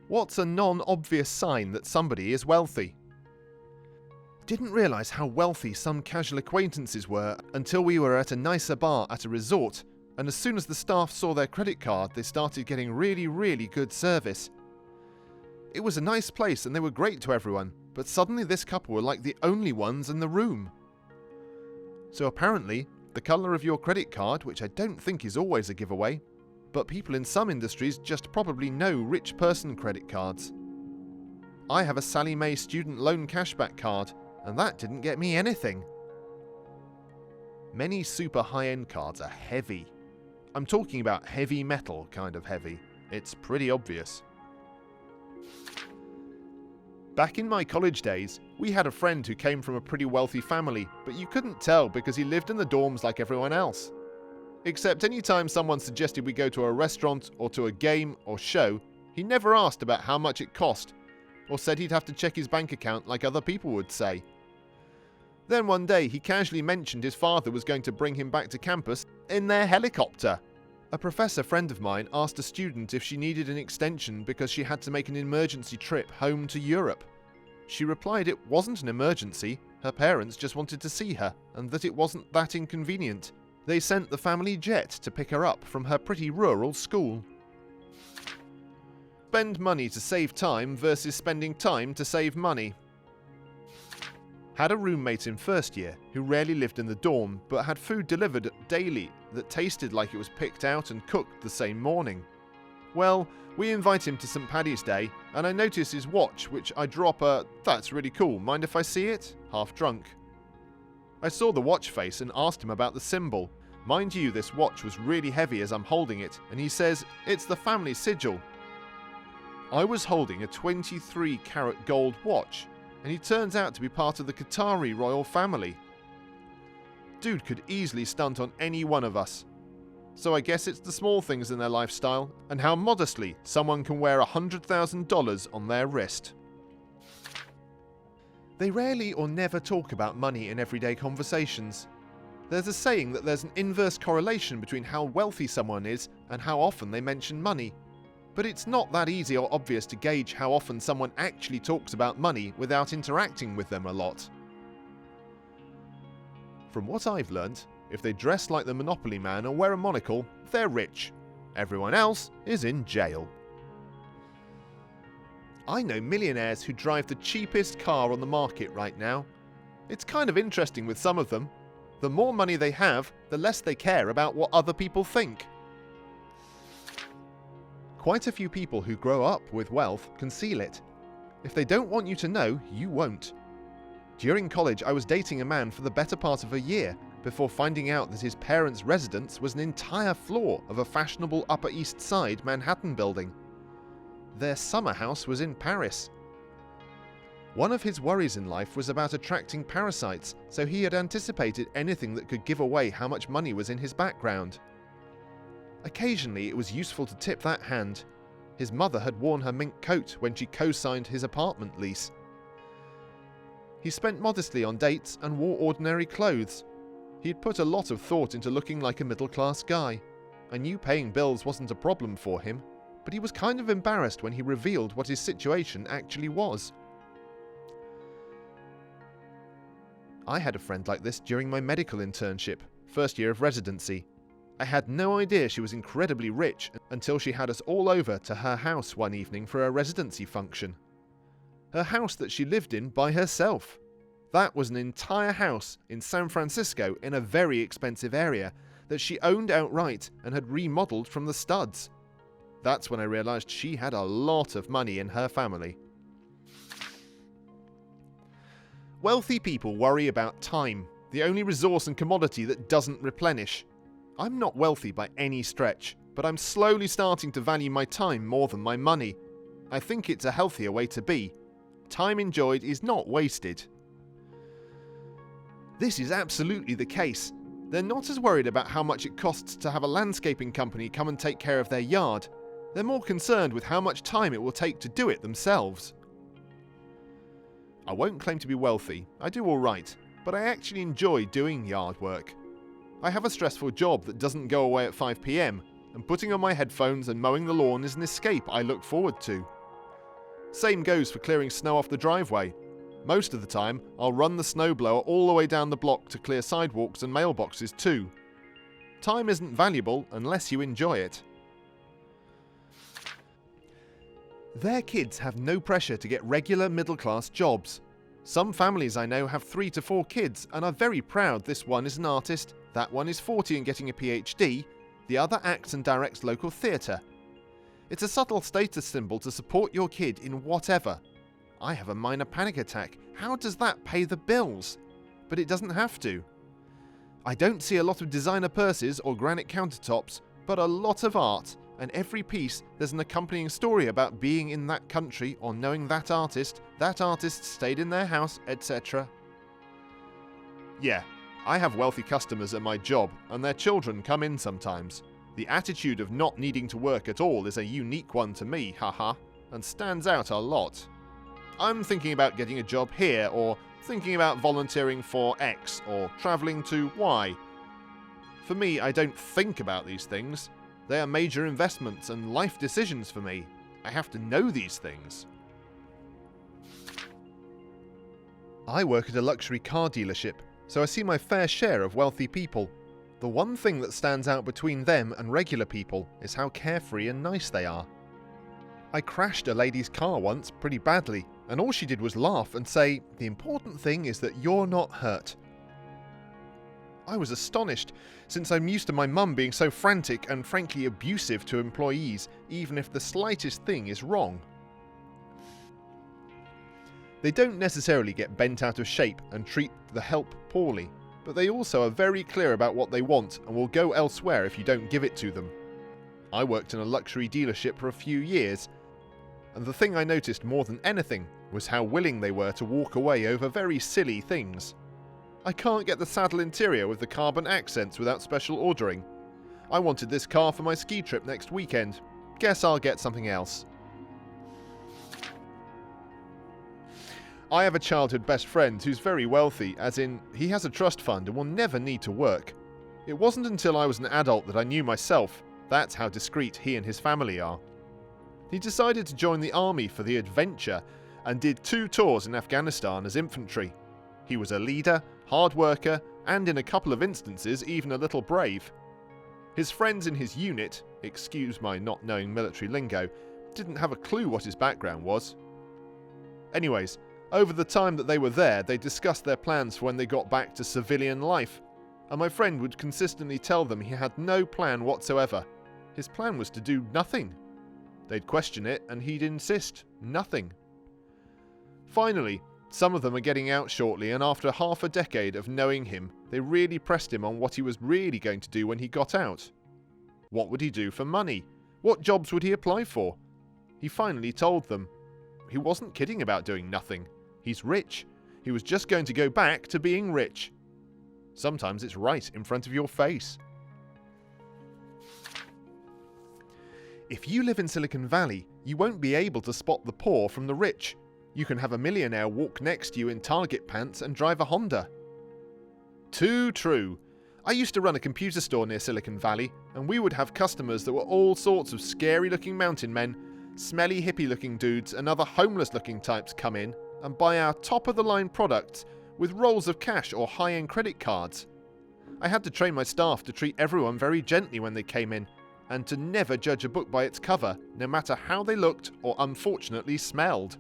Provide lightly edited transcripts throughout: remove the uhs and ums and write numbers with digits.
What's a non-obvious sign that somebody is wealthy? Didn't realise how wealthy some casual acquaintances were until we were at a nicer bar at a resort, and as soon as the staff saw their credit card, they started getting really good service. It was a nice place and they were great to everyone, but suddenly this couple were like the only ones in the room. So apparently, the colour of your credit card, which I don't think is always a giveaway, but people in some industries just probably know rich person credit cards. I have a Sally Mae student loan cashback card, and that didn't get me anything. Many super high-end cards are heavy. I'm talking about heavy metal kind of heavy. It's pretty obvious. Back in my college days, we had a friend who came from a pretty wealthy family, but you couldn't tell because he lived in the dorms like everyone else. Except anytime someone suggested we go to a restaurant or to a game or show, he never asked about how much it cost, or said he'd have to check his bank account like other people would say. Then one day he casually mentioned his father was going to bring him back to campus in their helicopter. A professor friend of mine asked a student if she needed an extension because she had to make an emergency trip home to Europe. She replied it wasn't an emergency, her parents just wanted to see her, and that it wasn't that inconvenient. They sent the family jet to pick her up from her pretty rural school. Spend money to save time versus spending time to save money. Had a roommate in first year who rarely lived in the dorm but had food delivered daily that tasted like it was picked out and cooked the same morning. Well, we invite him to St. Paddy's Day and I notice his watch, which I drop a "that's really cool, mind if I see it?" half drunk. I saw the watch face and asked him about the symbol. Mind you, this watch was really heavy as I'm holding it, and he says it's the family sigil. I was holding a 23-carat gold watch, and he turns out to be part of the Qatari royal family. Dude could easily stunt on any one of us. So I guess it's the small things in their lifestyle, and how modestly someone can wear $100,000 on their wrist. They rarely or never talk about money in everyday conversations. There's a saying that there's an inverse correlation between how wealthy someone is and how often they mention money. But it's not that easy or obvious to gauge how often someone actually talks about money without interacting with them a lot. From what I've learnt, if they dress like the Monopoly man or wear a monocle, they're rich. Everyone else is in jail. I know millionaires who drive the cheapest car on the market right now. It's kind of interesting with some of them. The more money they have, the less they care about what other people think. Quite a few people who grow up with wealth conceal it. If they don't want you to know, you won't. During college, I was dating a man for the better part of a year before finding out that his parents' residence was an entire floor of a fashionable Upper East Side Manhattan building. Their summer house was in Paris. One of his worries in life was about attracting parasites, so he had anticipated anything that could give away how much money was in his background. Occasionally, it was useful to tip that hand. His mother had worn her mink coat when she co-signed his apartment lease. He spent modestly on dates and wore ordinary clothes. He'd put a lot of thought into looking like a middle-class guy. I knew paying bills wasn't a problem for him, but he was kind of embarrassed when he revealed what his situation actually was. I had a friend like this during my medical internship, first year of residency. I had no idea she was incredibly rich until she had us all over to her house one evening for a residency function. Her house that she lived in by herself. That was an entire house in San Francisco in a very expensive area that she owned outright and had remodeled from the studs. That's when I realized she had a lot of money in her family. Wealthy people worry about time, the only resource and commodity that doesn't replenish. I'm not wealthy by any stretch, but I'm slowly starting to value my time more than my money. I think it's a healthier way to be. Time enjoyed is not wasted. This is absolutely the case. They're not as worried about how much it costs to have a landscaping company come and take care of their yard. They're more concerned with how much time it will take to do it themselves. I won't claim to be wealthy, I do alright, but I actually enjoy doing yard work. I have a stressful job that doesn't go away at 5 PM, and putting on my headphones and mowing the lawn is an escape I look forward to. Same goes for clearing snow off the driveway. Most of the time, I'll run the snowblower all the way down the block to clear sidewalks and mailboxes too. Time isn't valuable unless you enjoy it. Their kids have no pressure to get regular middle-class jobs. Some families I know have 3 to 4 kids and are very proud this one is an artist, that one is 40 and getting a PhD, the other acts and directs local theatre. It's a subtle status symbol to support your kid in whatever. I have a minor panic attack. How does that pay the bills? But it doesn't have to. I don't see a lot of designer purses or granite countertops, but a lot of art, and every piece there's an accompanying story about being in that country or knowing that artist stayed in their house, etc. Yeah, I have wealthy customers at my job, and their children come in sometimes. The attitude of not needing to work at all is a unique one to me, haha, and stands out a lot. I'm thinking about getting a job here, or thinking about volunteering for X, or travelling to Y. For me, I don't think about these things. They are major investments and life decisions for me. I have to know these things. I work at a luxury car dealership, so I see my fair share of wealthy people. The one thing that stands out between them and regular people is how carefree and nice they are. I crashed a lady's car once pretty badly, and all she did was laugh and say, "The important thing is that you're not hurt." I was astonished, since I'm used to my mum being so frantic and frankly abusive to employees, even if the slightest thing is wrong. They don't necessarily get bent out of shape and treat the help poorly, but they also are very clear about what they want and will go elsewhere if you don't give it to them. I worked in a luxury dealership for a few years, and the thing I noticed more than anything was how willing they were to walk away over very silly things. I can't get the saddle interior with the carbon accents without special ordering. I wanted this car for my ski trip next weekend. Guess I'll get something else. I have a childhood best friend who's very wealthy, as in, he has a trust fund and will never need to work. It wasn't until I was an adult that I knew myself. That's how discreet he and his family are. He decided to join the army for the adventure and did 2 tours in Afghanistan as infantry. He was a leader, hard worker, and in a couple of instances even a little brave. His friends in his unit, excuse my not knowing military lingo, didn't have a clue what his background was. Anyways, over the time that they were there, they discussed their plans for when they got back to civilian life, and my friend would consistently tell them he had no plan whatsoever. His plan was to do nothing. They'd question it, and he'd insist, nothing. Finally, some of them are getting out shortly, and after half a decade of knowing him, they really pressed him on what he was really going to do when he got out. What would he do for money? What jobs would he apply for? He finally told them. He wasn't kidding about doing nothing. He's rich. He was just going to go back to being rich. Sometimes it's right in front of your face. If you live in Silicon Valley, you won't be able to spot the poor from the rich. You can have a millionaire walk next to you in Target pants and drive a Honda. Too true. I used to run a computer store near Silicon Valley, and we would have customers that were all sorts of scary-looking mountain men, smelly hippie-looking dudes, and other homeless-looking types come in and buy our top-of-the-line products with rolls of cash or high-end credit cards. I had to train my staff to treat everyone very gently when they came in, and to never judge a book by its cover, no matter how they looked or unfortunately smelled.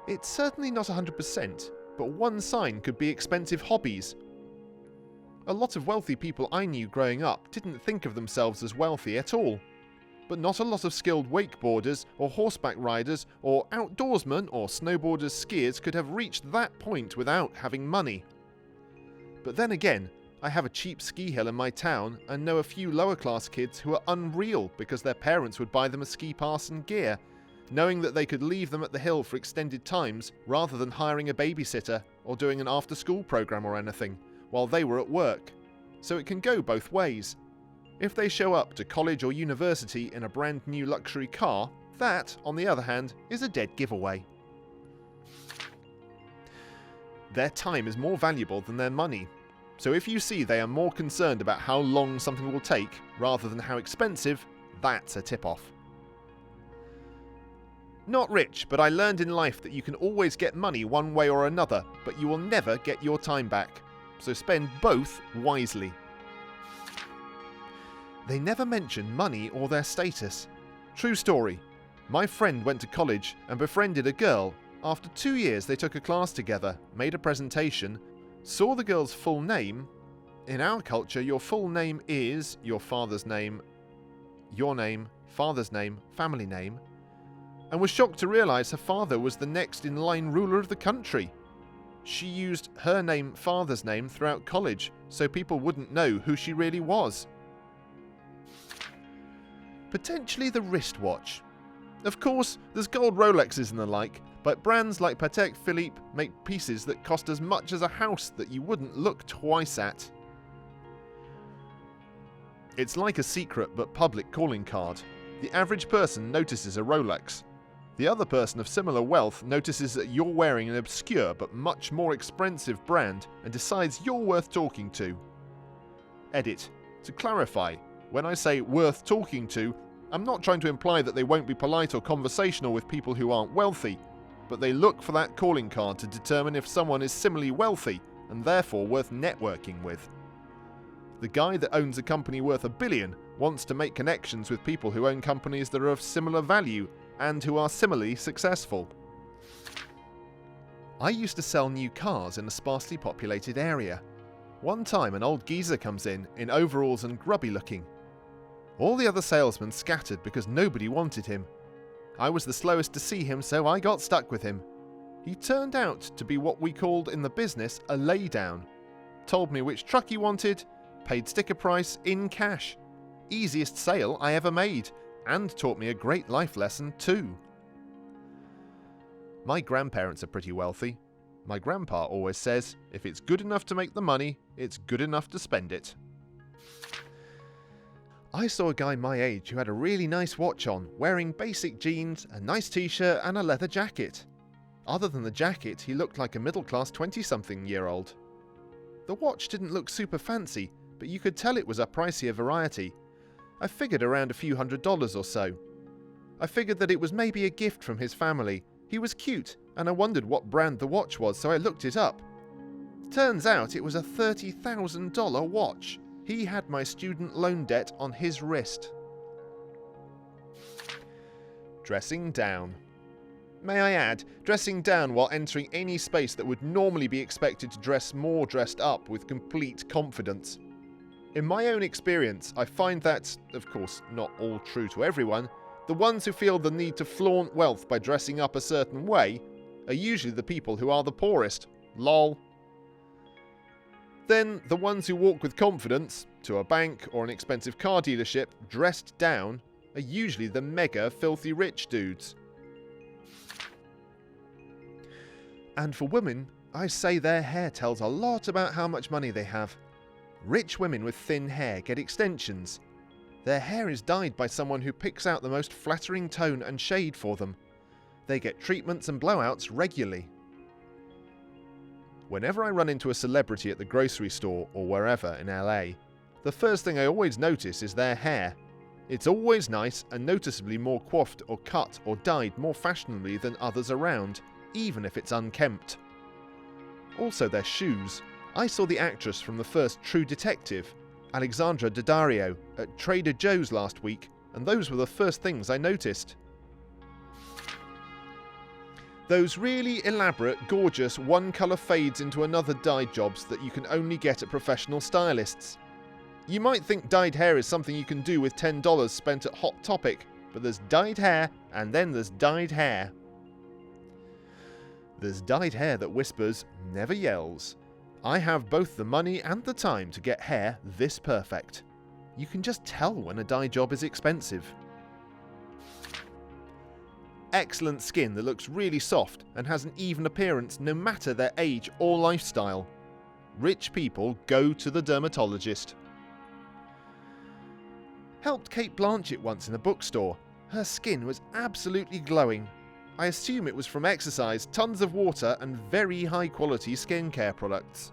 It's certainly not 100%, but one sign could be expensive hobbies. A lot of wealthy people I knew growing up didn't think of themselves as wealthy at all. But not a lot of skilled wakeboarders or horseback riders or outdoorsmen or snowboarders skiers could have reached that point without having money. But then again, I have a cheap ski hill in my town and know a few lower class kids who are unreal because their parents would buy them a ski pass and gear, knowing that they could leave them at the hill for extended times rather than hiring a babysitter or doing an after school program or anything while they were at work. So it can go both ways. If they show up to college or university in a brand new luxury car, that, on the other hand, is a dead giveaway. Their time is more valuable than their money. So if you see they are more concerned about how long something will take rather than how expensive, that's a tip-off. Not rich, but I learned in life that you can always get money one way or another, but you will never get your time back. So spend both wisely. They never mention money or their status. True story. My friend went to college and befriended a girl. After 2 years they took a class together, made a presentation, saw the girl's full name. In our culture, your full name is your father's name, your name, father's name, family name, and was shocked to realise her father was the next in line ruler of the country. She used her name, father's name, throughout college, so people wouldn't know who she really was. Potentially the wristwatch. Of course, there's gold Rolexes and the like, but brands like Patek Philippe make pieces that cost as much as a house that you wouldn't look twice at. It's like a secret but public calling card. The average person notices a Rolex. The other person of similar wealth notices that you're wearing an obscure but much more expensive brand and decides you're worth talking to. Edit. To clarify, when I say worth talking to, I'm not trying to imply that they won't be polite or conversational with people who aren't wealthy, but they look for that calling card to determine if someone is similarly wealthy and therefore worth networking with. The guy that owns a company worth $1 billion wants to make connections with people who own companies that are of similar value and who are similarly successful. I used to sell new cars in a sparsely populated area. One time an old geezer comes in overalls and grubby looking. All the other salesmen scattered because nobody wanted him. I was the slowest to see him, so I got stuck with him. He turned out to be what we called in the business a laydown. Told me which truck he wanted, paid sticker price in cash. Easiest sale I ever made, and taught me a great life lesson too. My grandparents are pretty wealthy. My grandpa always says, if it's good enough to make the money, it's good enough to spend it. I saw a guy my age who had a really nice watch on, wearing basic jeans, a nice t-shirt and a leather jacket. Other than the jacket, he looked like a middle-class 20-something-year-old. The watch didn't look super fancy, but you could tell it was a pricier variety. I figured around a few $100s or so. I figured that it was maybe a gift from his family. He was cute, and I wondered what brand the watch was, so I looked it up. Turns out it was a $30,000 watch. He had my student loan debt on his wrist. Dressing down. May I add, dressing down while entering any space that would normally be expected to dress more dressed up with complete confidence. In my own experience, I find that, of course not all true to everyone, the ones who feel the need to flaunt wealth by dressing up a certain way are usually the people who are the poorest. Lol. Then, the ones who walk with confidence, to a bank or an expensive car dealership, dressed down, are usually the mega filthy rich dudes. And for women, I say their hair tells a lot about how much money they have. Rich women with thin hair get extensions. Their hair is dyed by someone who picks out the most flattering tone and shade for them. They get treatments and blowouts regularly. Whenever I run into a celebrity at the grocery store or wherever in LA, the first thing I always notice is their hair. It's always nice and noticeably more coiffed or cut or dyed more fashionably than others around, even if it's unkempt. Also their shoes. I saw the actress from the first True Detective, Alexandra Daddario, at Trader Joe's last week, and those were the first things I noticed. Those really elaborate, gorgeous, one-colour fades into another dye jobs that you can only get at professional stylists. You might think dyed hair is something you can do with $10 spent at Hot Topic, but there's dyed hair, and then there's dyed hair. There's dyed hair that whispers, never yells. I have both the money and the time to get hair this perfect. You can just tell when a dye job is expensive. Excellent skin that looks really soft and has an even appearance no matter their age or lifestyle. Rich people go to the dermatologist. Helped Kate Blanchett once in a bookstore. Her skin was absolutely glowing. I assume it was from exercise, tons of water and very high quality skincare products.